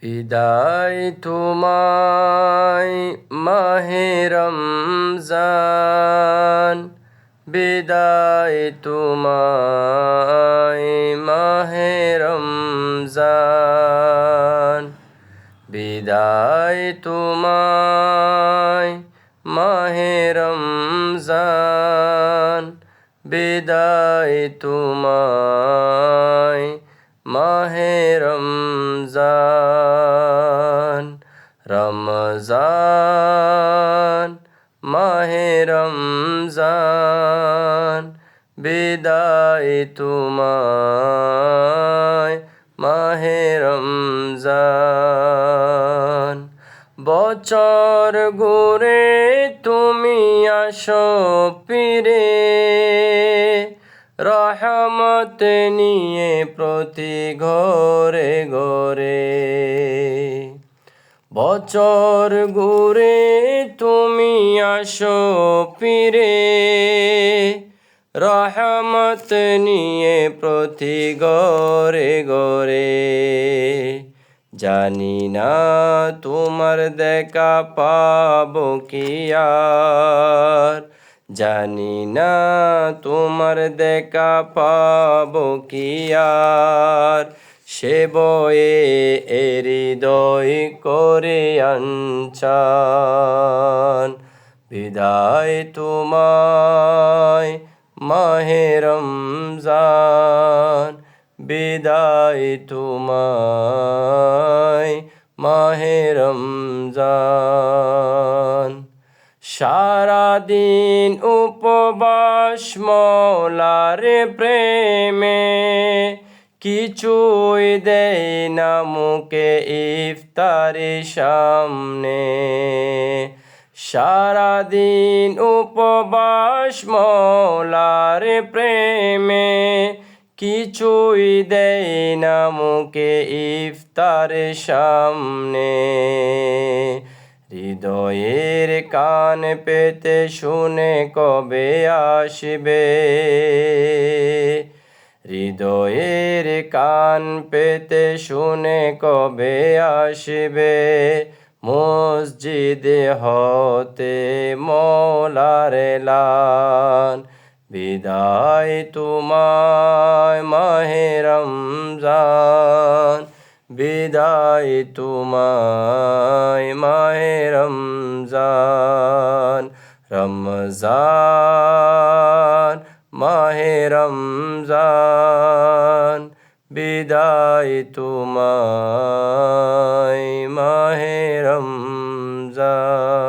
বিদায় তোমায় মাহে রমজান, বিদায় তোমায় মাহে রমজান, বিদায় তোমায় মাহে রমজান, বিদায় তোমায় মাহে রমজান। রমজান মাহে রমজান, বিদায় তোমায় মাহে রমজান। বছর ঘুরে তুমি আসো ফিরে, রহমত নিয়ে প্রতি ঘরে ঘরে। বছর ঘুরে তুমি আসো ফিরে, রহমত নিয়ে প্রতি ঘরে ঘরে। জানি না তোমার দেখা পাবো কি আর, জানি না তোমার দেখা পাবো কি আর। সে বয়ে হৃদয় করে আনচান, বিদায় তোমায় মাহে রমজান, বিদায় তোমায় মাহে রমজান। সারাদিন উপবাস মওলার প্রেমে, কিছুই দেয় না মুখে ইফতারের সামনে। সারাদিন উপবাস মওলার প্রেমে, কিছুই দেয় না মুখে ইফতারের সামনে। হৃদয়ের কান পেতে শুনে কবে আসবে, হৃদয়ের কান পেতে শুনে কবে আসবে। মসজিদ হতে মওলার এলান, বিদায় তোমায় মাহে রমজান, বিদায় তোমায় মাহে রমজান। রমজান মাহে রমজান, বিদায় তোমায় মাহে রমজান।